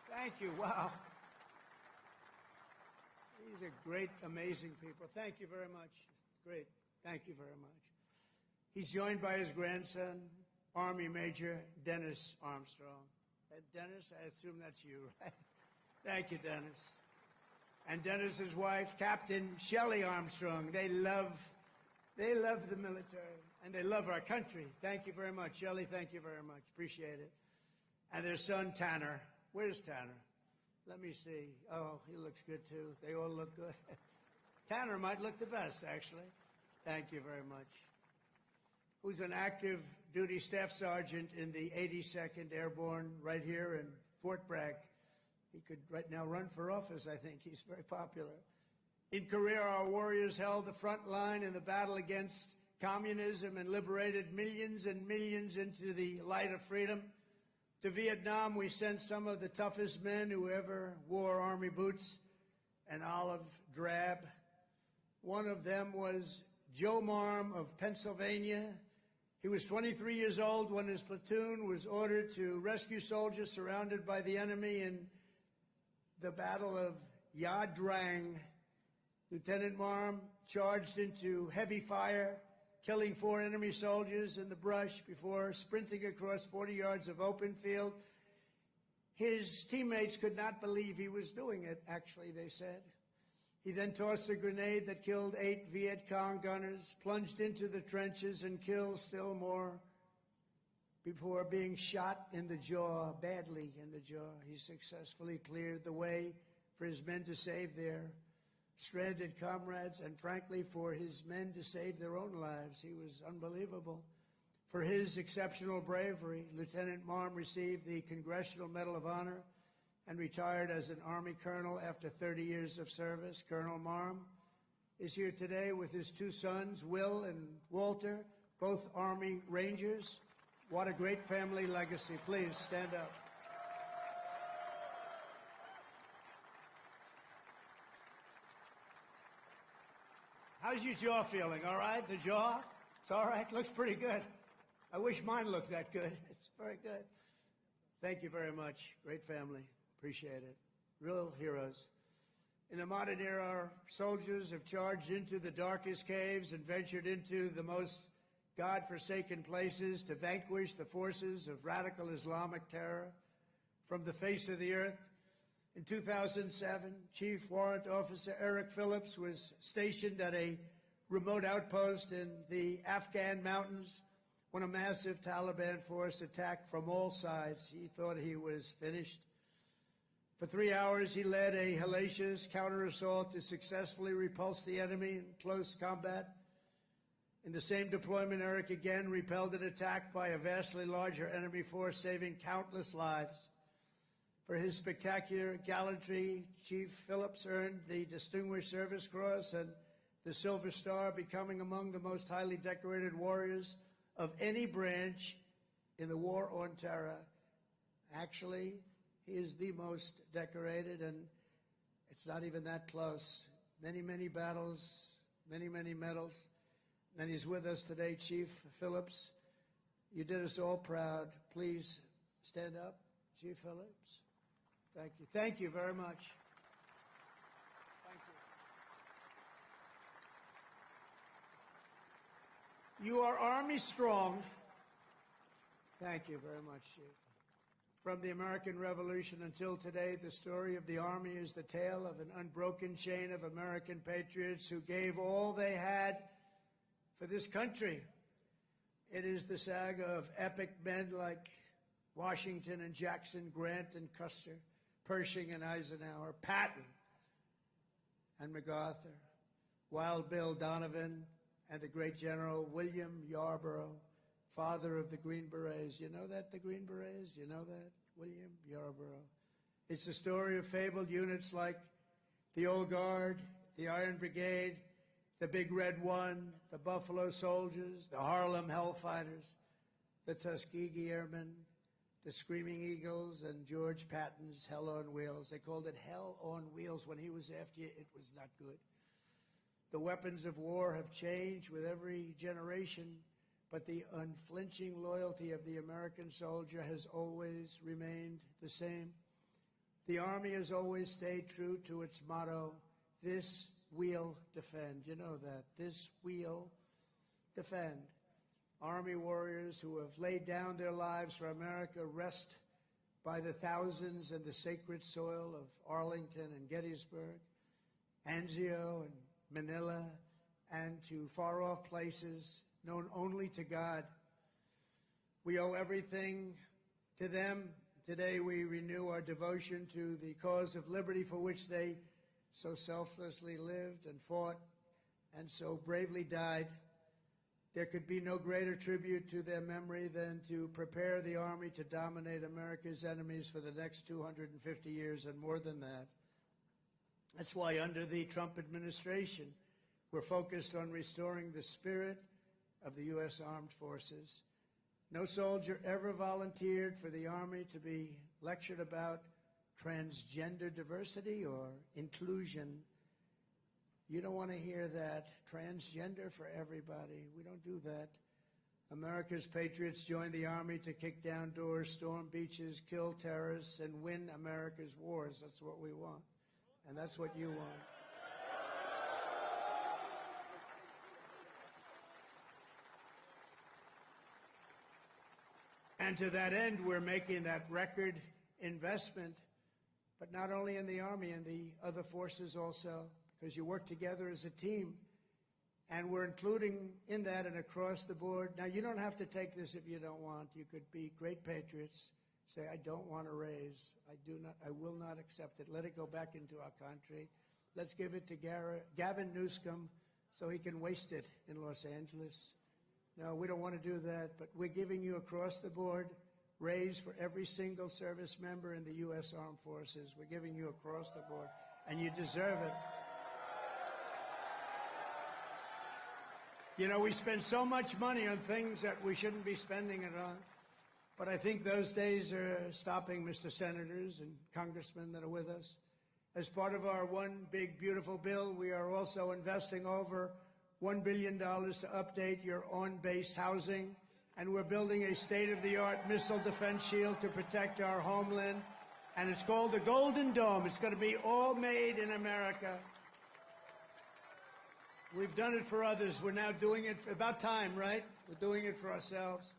Thank you. Wow. These are great, amazing people. Thank you very much. Great. Thank you very much. He's joined by his grandson, Army Major Dennis Armstrong. Dennis, I assume that's you, right? Thank you, Dennis. And Dennis's wife, Captain Shelley Armstrong. They love the military, and they love our country. Thank you very much, Shelley. Thank you very much. Appreciate it. And their son, Tanner. Where's Tanner? Let me see. Oh, he looks good, too. They all look good. Tanner might look the best, actually. Thank you very much. Who's an active duty staff sergeant in the 82nd Airborne right here in Fort Bragg. He could right now run for office, I think. He's very popular. In Korea, our warriors held the front line in the battle against communism and liberated millions and millions into the light of freedom. To Vietnam, we sent some of the toughest men who ever wore Army boots and olive drab. One of them was Joe Marm of Pennsylvania. He was 23 years old when his platoon was ordered to rescue soldiers surrounded by the enemy in the Battle of Ia Drang. Lieutenant Marm charged into heavy fire, killing 4 enemy soldiers in the brush before sprinting across 40 yards of open field. His teammates could not believe he was doing it, actually, they said. He then tossed a grenade that killed 8 Viet Cong gunners, plunged into the trenches, and killed still more before being shot in the jaw, badly in the jaw. He successfully cleared the way for his men to save their stranded comrades, and frankly, for his men to save their own lives. He was unbelievable. For his exceptional bravery, Lieutenant Marm received the Congressional Medal of Honor and retired as an Army colonel after 30 years of service. Colonel Marm is here today with his 2 sons, Will and Walter, both Army Rangers. What a great family legacy. Please stand up. How's your jaw feeling? All right? The jaw? It's all right? Looks pretty good. I wish mine looked that good. It's very good. Thank you very much. Great family. Appreciate it. Real heroes. In the modern era, our soldiers have charged into the darkest caves and ventured into the most God-forsaken places to vanquish the forces of radical Islamic terror from the face of the earth. In 2007, Chief Warrant Officer Eric Phillips was stationed at a remote outpost in the Afghan mountains when a massive Taliban force attacked from all sides. He thought he was finished. For 3 hours, he led a hellacious counter-assault to successfully repulse the enemy in close combat. In the same deployment, Eric again repelled an attack by a vastly larger enemy force, saving countless lives. For his spectacular gallantry, Chief Phillips earned the Distinguished Service Cross and the Silver Star, becoming among the most highly decorated warriors of any branch in the war on terror. Actually, he is the most decorated, and it's not even that close. Many, many battles, many, many medals. And he's with us today, Chief Phillips. You did us all proud. Please stand up, Chief Phillips. Thank you. Thank you very much. Thank you. You are Army strong. Thank you very much, Chief. From the American Revolution until today, the story of the Army is the tale of an unbroken chain of American patriots who gave all they had for this country. It is the saga of epic men like Washington and Jackson, Grant and Custer, Pershing and Eisenhower, Patton and MacArthur, Wild Bill Donovan, and the great General William Yarborough, father of the Green Berets. You know that, the Green Berets? You know that? William Yarborough. It's the story of fabled units like the Old Guard, the Iron Brigade, the Big Red One, the Buffalo Soldiers, the Harlem Hellfighters, the Tuskegee Airmen, the Screaming Eagles, and George Patton's Hell on Wheels. They called it Hell on Wheels. When he was after you, it was not good. The weapons of war have changed with every generation, but the unflinching loyalty of the American soldier has always remained the same. The Army has always stayed true to its motto, "This we'll defend." You know that. This we'll defend. Army warriors who have laid down their lives for America rest by the thousands in the sacred soil of Arlington and Gettysburg, Anzio and Manila, and to far-off places known only to God. We owe everything to them. Today we renew our devotion to the cause of liberty for which they so selflessly lived and fought and so bravely died. There could be no greater tribute to their memory than to prepare the Army to dominate America's enemies for the next 250 years and more than that. That's why under the Trump administration, we're focused on restoring the spirit of the U.S. Armed Forces. No soldier ever volunteered for the Army to be lectured about transgender diversity or inclusion. You don't want to hear that. Transgender for everybody. We don't do that. America's patriots joined the Army to kick down doors, storm beaches, kill terrorists, and win America's wars. That's what we want. And that's what you want. And to that end, we're making that record investment, but not only in the Army, in the other forces also, because you work together as a team. And we're including in that and across the board. Now, you don't have to take this if you don't want. You could be great patriots. Say, I don't want to raise. I will not accept it. Let it go back into our country. Let's give it to Gavin Newsom so he can waste it in Los Angeles. No, we don't want to do that, but we're giving you across the board raise for every single service member in the U.S. Armed Forces. We're giving you across the board, and you deserve it. You know, we spend so much money on things that we shouldn't be spending it on. But I think those days are stopping, Mr. Senators and Congressmen that are with us. As part of our one big, beautiful bill, we are also investing over $1 billion to update your on-base housing. And we're building a state-of-the-art missile defense shield to protect our homeland. And it's called the Golden Dome. It's going to be all made in America. We've done it for others. We're now doing it, about time, right? We're doing it for ourselves.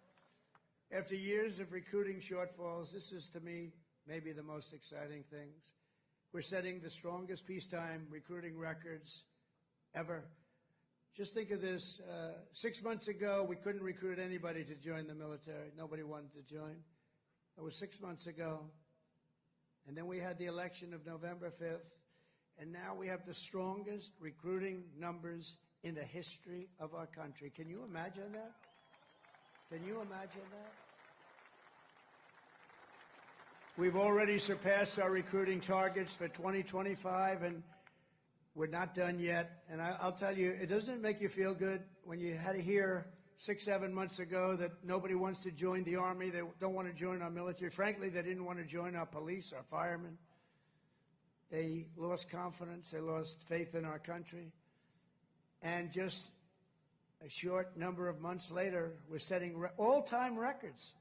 After years of recruiting shortfalls, this is, to me, maybe the most exciting things. We're setting the strongest peacetime recruiting records ever. Just think of this. 6 months ago, we couldn't recruit anybody to join the military. Nobody wanted to join. That was 6 months ago. And then we had the election of November 5th. And now we have the strongest recruiting numbers in the history of our country. Can you imagine that? Can you imagine that? We've already surpassed our recruiting targets for 2025, and We're not done yet. And I'll tell you, it doesn't make you feel good when you had to hear 6-7 months ago that nobody wants to join the Army. They don't want to join our military. Frankly, they didn't want to join our police, our firemen. They lost confidence. They lost faith in our country. And just a short number of months later, we're setting all-time records.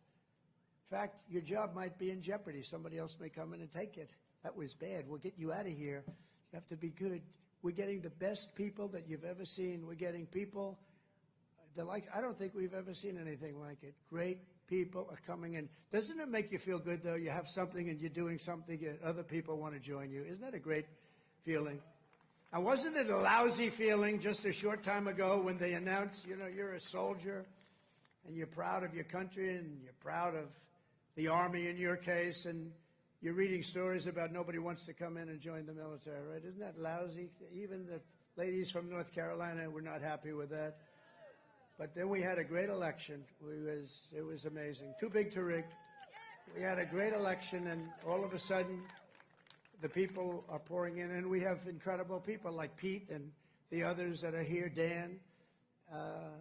In fact, your job might be in jeopardy. Somebody else may come in and take it. That was bad. We'll get you out of here. You have to be good. We're getting the best people that you've ever seen. We're getting people that I don't think we've ever seen anything like it. Great people are coming in. Doesn't it make you feel good, though? You have something and you're doing something and other people want to join you. Isn't that a great feeling? And wasn't it a lousy feeling just a short time ago when they announced, you're a soldier and you're proud of your country and you're proud of the Army in your case, and you're reading stories about nobody wants to come in and join the military, right? Isn't that lousy? Even the ladies from North Carolina were not happy with that. But then we had a great election. It was amazing. Too big to rig. We had a great election, and all of a sudden, the people are pouring in, and we have incredible people like Pete and the others that are here, Dan.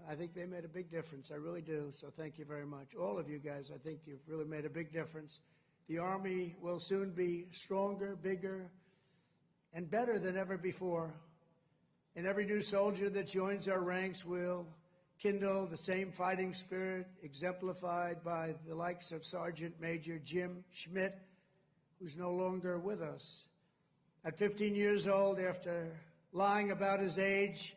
I think they made a big difference. I really do. So thank you very much. All of you guys, I think you've really made a big difference. The Army will soon be stronger, bigger, and better than ever before. And every new soldier that joins our ranks will kindle the same fighting spirit exemplified by the likes of Sergeant Major Jim Schmidt, who's no longer with us. At 15 years old, after lying about his age,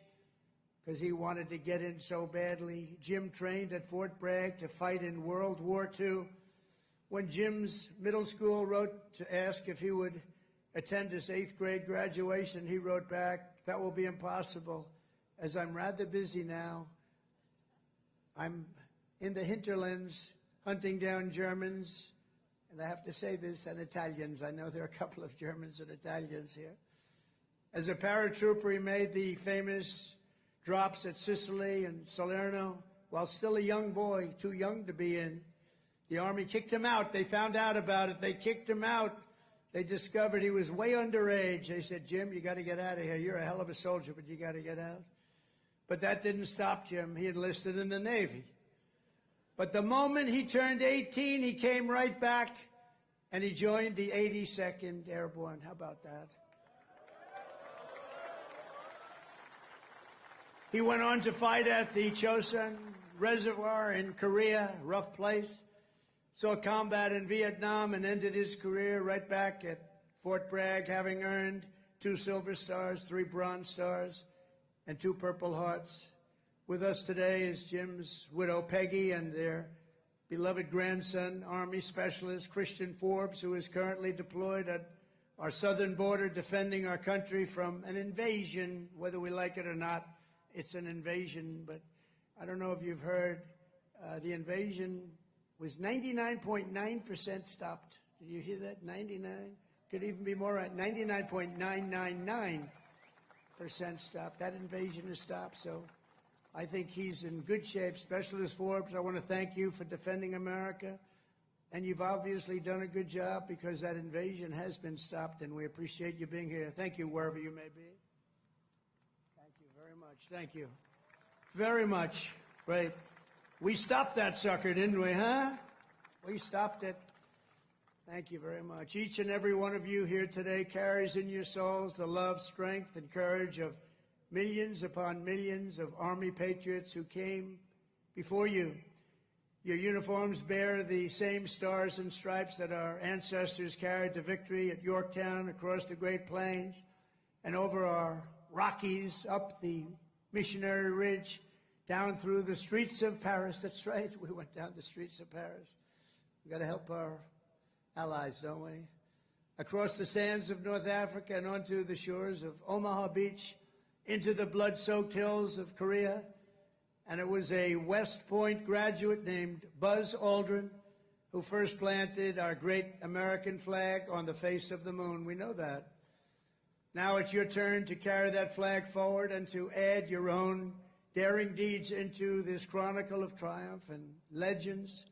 because he wanted to get in so badly, Jim trained at Fort Bragg to fight in World War II. When Jim's middle school wrote to ask if he would attend his 8th grade graduation, he wrote back, "That will be impossible, as I'm rather busy now. I'm in the hinterlands hunting down Germans," and I have to say this, and Italians. I know there are a couple of Germans and Italians here. As a paratrooper, he made the famous drops at Sicily and Salerno while still a young boy, too young to be in. The Army kicked him out. They found out about it. They kicked him out. They discovered he was way underage. They said, "Jim, you got to get out of here. You're a hell of a soldier, but you got to get out." But that didn't stop Jim. He enlisted in the Navy. But the moment he turned 18, he came right back, and he joined the 82nd Airborne. How about that? He went on to fight at the Chosin Reservoir in Korea, rough place. Saw combat in Vietnam and ended his career right back at Fort Bragg, having earned 2 Silver Stars, 3 Bronze Stars, and 2 Purple Hearts. With us today is Jim's widow, Peggy, and their beloved grandson, Army Specialist Christian Forbes, who is currently deployed at our southern border defending our country from an invasion, whether we like it or not. It's an invasion, but I don't know if you've heard, the invasion was 99.9% stopped. Did you hear that? 99? Could even be more right. 99.999% stopped. That invasion is stopped, so I think he's in good shape. Specialist Forbes, I want to thank you for defending America, and you've obviously done a good job because that invasion has been stopped, and we appreciate you being here. Thank you, wherever you may be. Thank you very much. Thank you very much. Great. We stopped that sucker, didn't we, huh? We stopped it. Thank you very much. Each and every one of you here today carries in your souls the love, strength, and courage of millions upon millions of Army patriots who came before you. Your uniforms bear the same stars and stripes that our ancestors carried to victory at Yorktown, across the Great Plains, and over our Rockies, up the Missionary Ridge, down through the streets of Paris. That's right, we went down the streets of Paris. We've got to help our allies, don't we? Across the sands of North Africa and onto the shores of Omaha Beach, into the blood-soaked hills of Korea. And it was a West Point graduate named Buzz Aldrin who first planted our great American flag on the face of the moon. We know that. Now it's your turn to carry that flag forward and to add your own daring deeds into this chronicle of triumph and legends.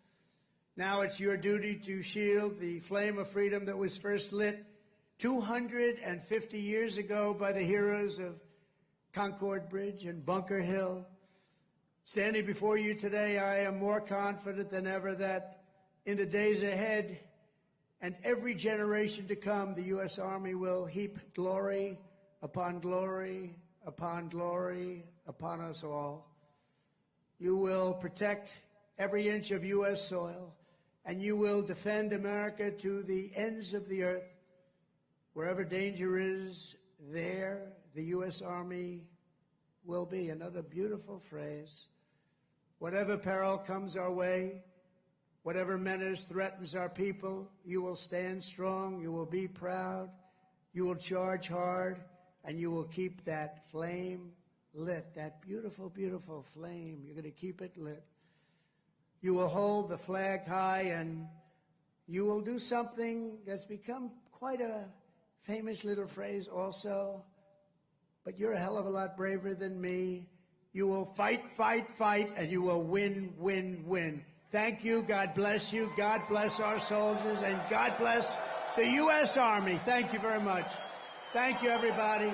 Now it's your duty to shield the flame of freedom that was first lit 250 years ago by the heroes of Concord Bridge and Bunker Hill. Standing before you today, I am more confident than ever that in the days ahead and every generation to come, the U.S. Army will heap glory upon glory upon glory upon us all. You will protect every inch of U.S. soil, and you will defend America to the ends of the earth. Wherever danger is, there the U.S. Army will be. Another beautiful phrase. Whatever peril comes our way, whatever menace threatens our people, you will stand strong, you will be proud, you will charge hard, and you will keep that flame lit, that beautiful, beautiful flame. You're going to keep it lit. You will hold the flag high, and you will do something that's become quite a famous little phrase also, but you're a hell of a lot braver than me. You will fight, fight, fight, and you will win, win, win. Thank you. God bless you. God bless our soldiers, and God bless the U.S. Army. Thank you very much. Thank you, everybody.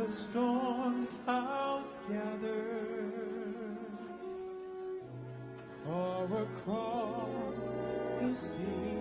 The storm clouds gather far across the sea.